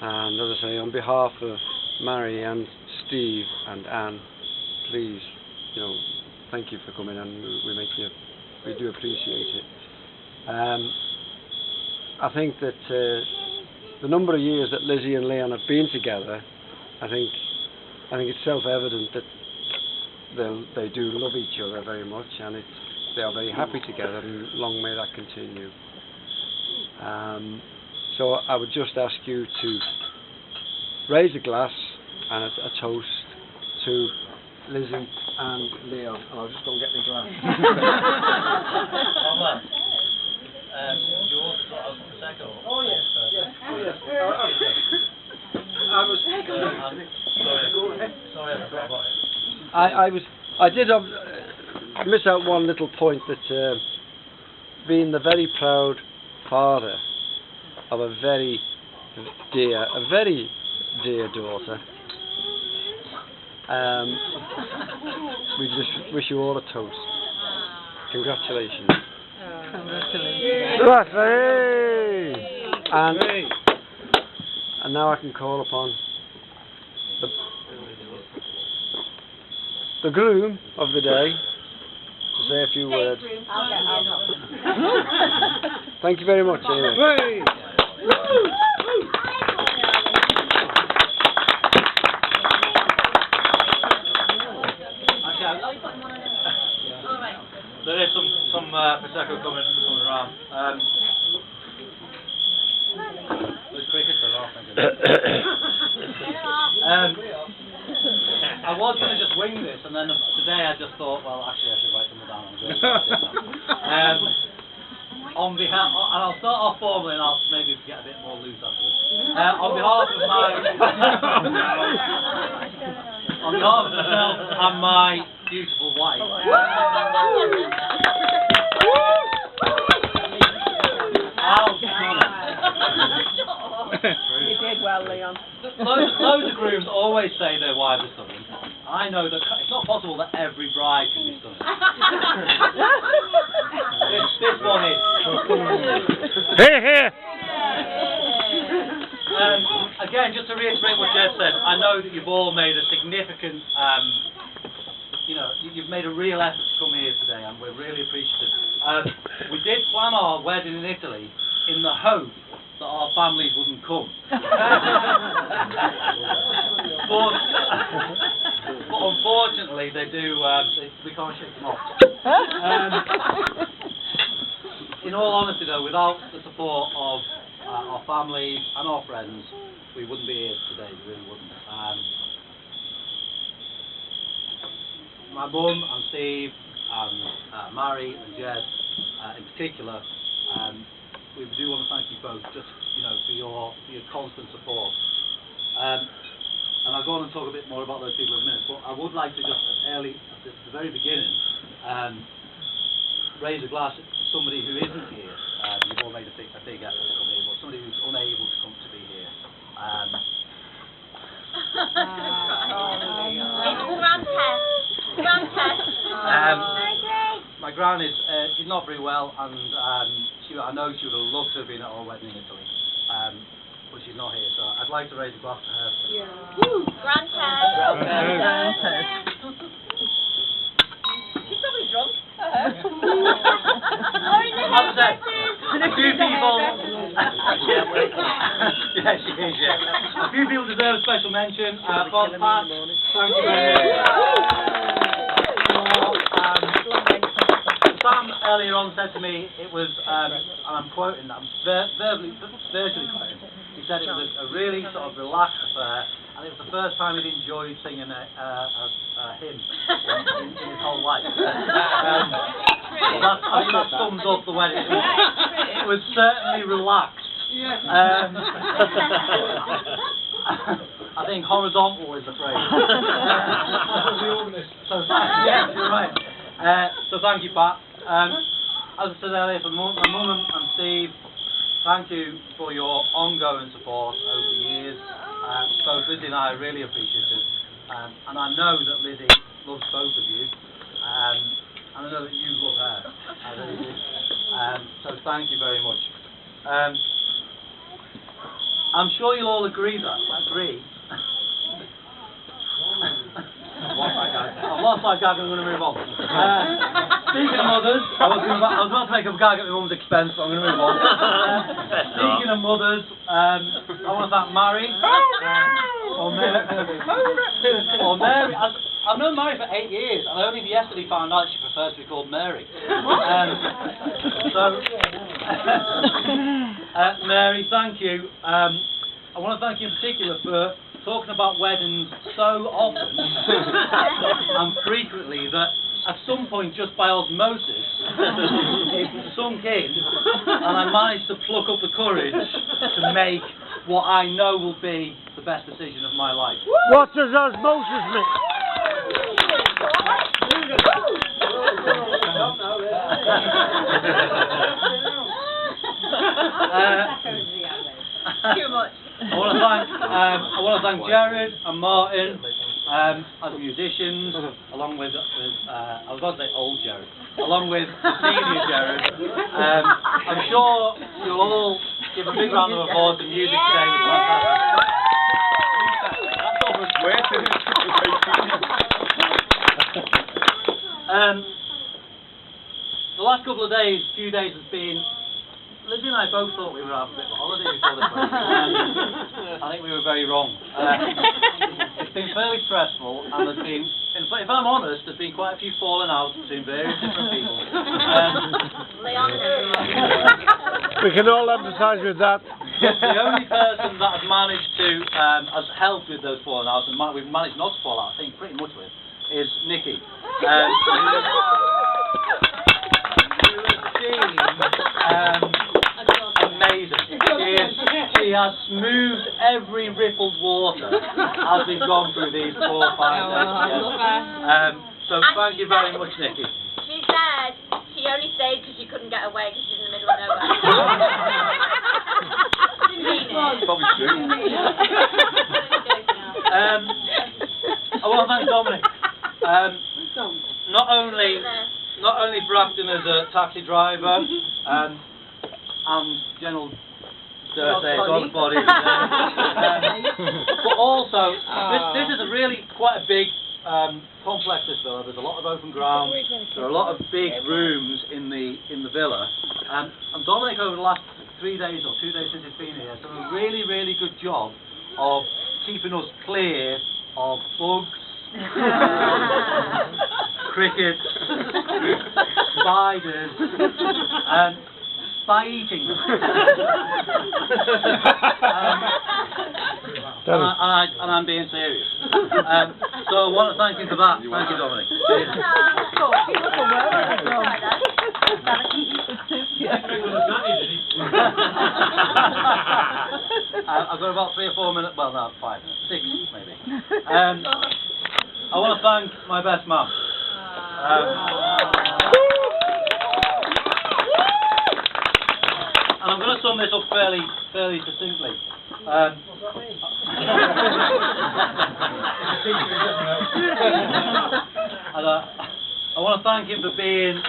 And as I say, on behalf of Mary and Steve and Anne, please, thank you for coming, and we do appreciate it. I think that the number of years that Lizzy and Leon have been together, I think it's self-evident that they do love each other very much, and they are very happy together, and long may that continue. So I would just ask you to raise a glass and a toast to Lizzy and Leon. And I'll just go and get my glass. Do you want to sort of Prosecco? Oh yes, yes. Sorry, I forgot about it. I did miss out one little point, that being the very proud father of a very dear daughter, we just wish you all a toast. Congratulations. Congratulations. And now I can call upon the groom of the day to say a few words. I'll help. Thank you very much, anyway. There is some Prosecco coming around. There's cricket still off, thank you. I was going to just wing this, and then today I just thought, well, actually I should write them down. On behalf, and I'll start off formally, and I'll maybe get a bit more loose afterwards. On behalf of myself and my beautiful wife. You did well, Leon. Loads of grooms always say their wives are stunning. I know that it's not possible that every bride can be stunning. this one is. Here, here. Again, just to reiterate what Jed said, I know that you've all made a significant, you've made a real effort to come here today, and we're really appreciative. We did plan our wedding in Italy in the hope that our families wouldn't come. but unfortunately, they do. We can't shake them off. In all honesty, though, without the support of our families and our friends, we wouldn't be here today. We really wouldn't. My mum and Steve and Mary and Jed in particular, we do want to thank you both just for your constant support. And I'll go on and talk a bit more about those people in a minute, but I would like to just at the very beginning raise a glass to somebody who isn't here. You've all made a big effort to come here, but somebody who's unable to come to be here. My gran is she's not very well, and I know she would have loved to have been at our wedding in Italy, but she's not here, so I'd like to raise a glass to her. Yeah. Grand Ted. She's probably drunk. A few people. Yeah, she is. Yeah. A few people deserve a special mention. Bob Pat, thank you very much. Sam earlier on said to me it was, and I'm quoting, I'm virtually quoting. He said it was a really sort of relaxed affair, and it was the first time he'd enjoyed singing a hymn in his whole life. That sums up the wedding. It was certainly relaxed. I think horizontal is the phrase. Yeah, you're right. So thank you, Pat. As I said earlier, for my mum and Steve, thank you for your ongoing support over the years. Both Lizzy and I are really appreciative. And I know that Lizzy loves both of you. And I know that you love her. I really do. So thank you very much. I'm sure you'll all agree that. I've lost my gag, I'm going to move on. Speaking of mothers, I was about to make a gag at my mum's expense, but I'm going to move on. Speaking of mothers, I want to thank Mary. Or Mary. I've known Mary for 8 years, and I only yesterday found out she prefers to be called Mary. Mary, thank you. I want to thank you in particular for talking about weddings so often and frequently that at some point, just by osmosis, it sunk in, and I managed to pluck up the courage to make what I know will be the best decision of my life. What does osmosis mean? Too much. I want to thank Jared and Martin as musicians, along with I was about to say old Jared, along with the senior Jared. I'm sure you'll all give a big round of applause. The music today was fantastic. The last couple of few days has been. Lizzy and I both thought we were having a bit of a holiday before this week. I think we were very wrong. It's been fairly stressful, and there's been, if I'm honest, there's been quite a few falling outs between various different people. We can all empathise with that. The only person that has managed to, has helped with those falling outs, and we've managed not to fall out, I think, pretty much with, is Nikki. Amazing. She has smoothed every rippled water as we've gone through these 4 or 5 days. So thank you very much, Nikki. She said she only stayed because she couldn't get away because she's in the middle of nowhere. Didn't mean it. Probably true. I want to thank Dominic. Not only for acting as a taxi driver and general, dare I say, dog's body, but also this is a really quite a big complex. This villa. There's a lot of open ground. There are a lot of big rooms in the villa, and Dominic over the last 3 days or 2 days since he's been here, has done a really good job of keeping us clear of bugs. Crickets, spiders, and by eating them. And I'm being serious. So I want to thank you for that. Thank you, Dominic. I've got about 3 or 4 minutes. Well, no, 5 minutes, 6 maybe. I want to thank my best man. And I'm going to sum this up fairly succinctly. I want to thank him for being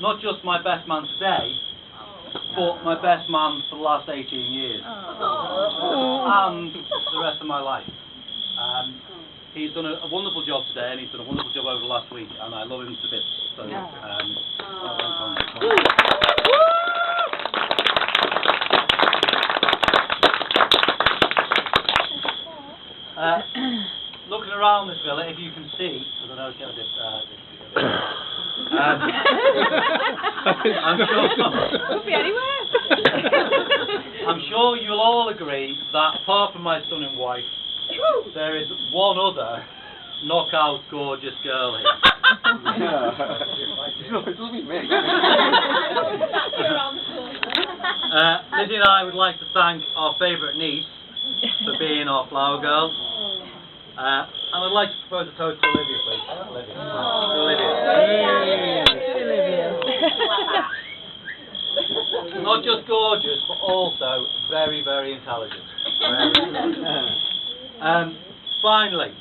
not just my best man today, but my best man for the last 18 years. And the rest of my life. He's done a wonderful job today, and he's done a wonderful job over the last week, and I love him to bits. So, looking around this villa, if you can see, because I know it's getting a bit. I'm sure you'll all agree that apart from my son and wife, there is one other knockout gorgeous girl here. Lizzy and I would like to thank our favourite niece for being our flower girl. And I'd like to propose a toast to Olivia, please. Olivia. Not just gorgeous, but also very intelligent. Finally,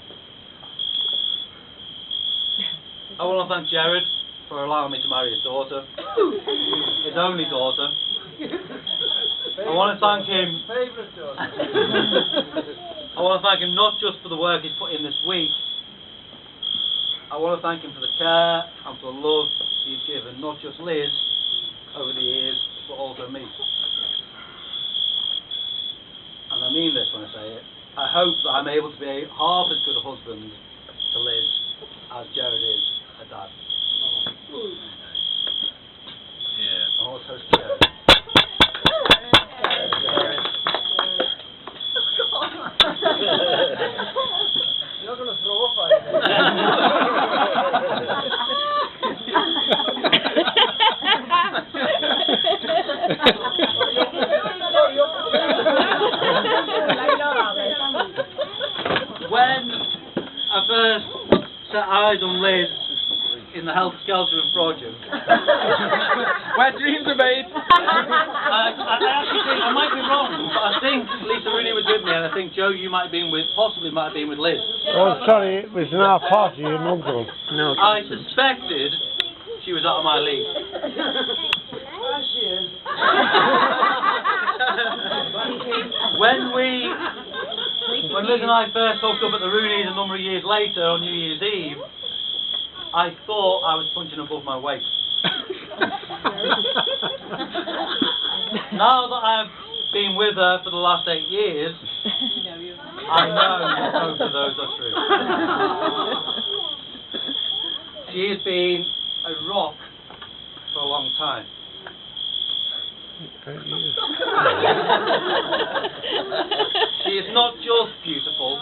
I want to thank Jared for allowing me to marry his daughter, his only daughter. I want to thank him. I want to thank him not just for the work he's put in this week. I want to thank him for the care and for the love he's given, not just Liz over the years, but also me. And I mean this when I say it. I hope that I'm able to be half as good a husband to Liz as Jared is a dad. Yeah. And also to Jared. You're not going to throw up, are you? When I first set eyes on Liz in the Helter Skelter project, Where dreams are made. I actually think, I might be wrong, but I think Lisa Rooney was with me, and I think Joe, you might have been with, possibly might have been with Liz. Oh, sorry, it was in our party in London. No. I suspected she was out of my league. There she is. When Liz and I first hooked up at the Rooney's a number of years later on New Year's Eve, I thought I was punching above my weight. Now that I've been with her for the last 8 years, I know both of those are true. She has been a rock for a long time. She is not just beautiful,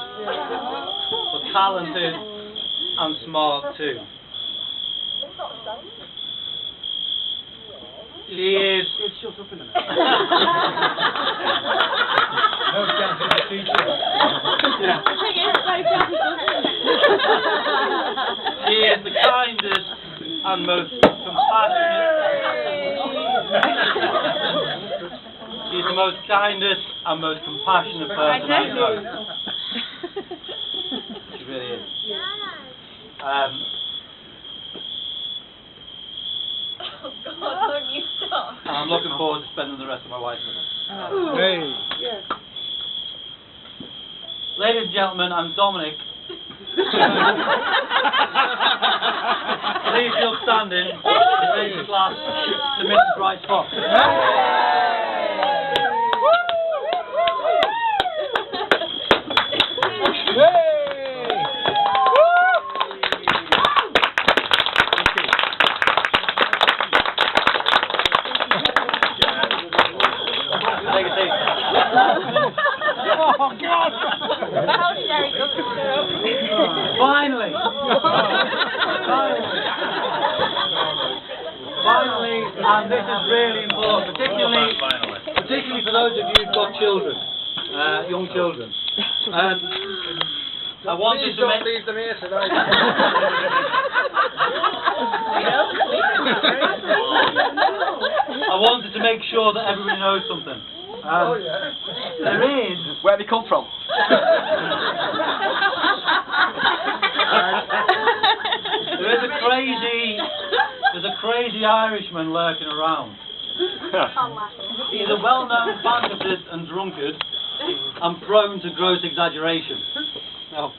but talented and smart too. She is. Shut up in a minute. She is the kindest and most compassionate. She's the most kindest and most compassionate person I know. She really is. Oh God, won't you stop? And I'm looking forward to spending the rest of my life with her. Hey. Ladies and gentlemen, I'm Dominic. Please feel standing and raise your glass to Mrs. Bright Spot. Take a seat. Oh, God! How dare you? Finally, and this is really important, particularly for those of you who've got children, young children. I wanted to make. Leave them here tonight. I wanted to make sure that everybody knows something. Oh, yeah. There is. Where they come from? There's a crazy Irishman lurking around. He's a well-known fantast and drunkard, and prone to gross exaggeration. And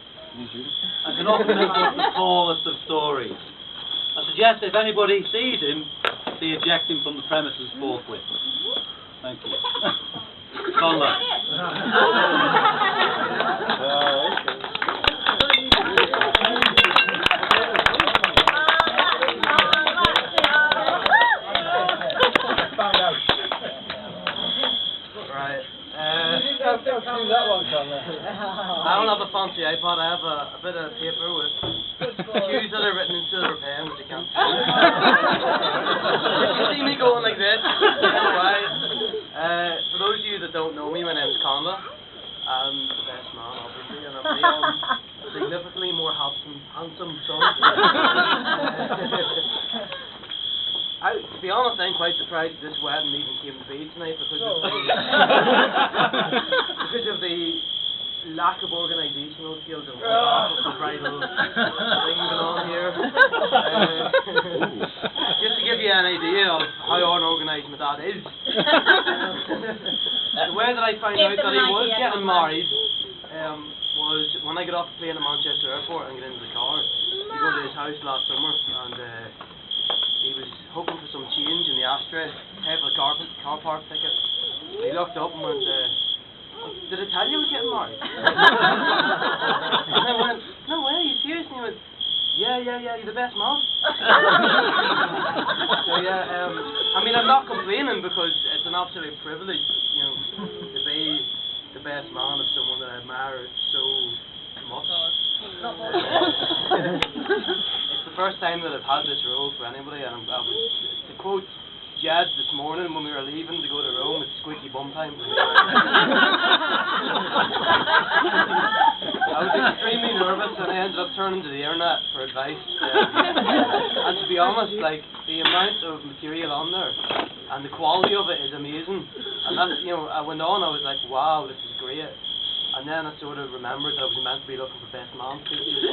can often make up the tallest of stories. I suggest if anybody sees him, they eject him from the premises forthwith. Thank you. Conla. Right. I don't have a fancy iPod, I have a bit of paper with cues that are written in silver pen, which you can't see. You see me going like this. Anyway, for those of you that don't know me, my name's Conla. I'm the best man, obviously, and I'm Leon's significantly more handsome son. To be honest, I'm quite surprised this wedding even came to be tonight because of the lack of organisational skills and lack of the bridal thing going on here. Just to give give you an idea of how unorganised my dad is. The way that I found out that he was getting married was when I got off the plane at Manchester Airport and got into the car to go to his house last summer, and he was hoping for some change in the ashtray, paid for the car park ticket. He looked up and went, did I tell you I was getting married? And I went, no way, are you serious? And he went, yeah, you're the best man. So yeah, I mean, I'm not complaining because it's an absolute privilege, you know, to be the best man of someone that I admire so much. It's the first time that I've had this role for anybody, and I was, to quote Jed this morning when we were leaving to go to Rome, it's squeaky bum time for me. I was extremely nervous and I ended up turning to the internet for advice. And to be honest, like, the amount of material on there and the quality of it is amazing. And that's, you know, I went on, I was like, wow, this is great. And then I sort of remembered that I was meant to be looking for best man speeches.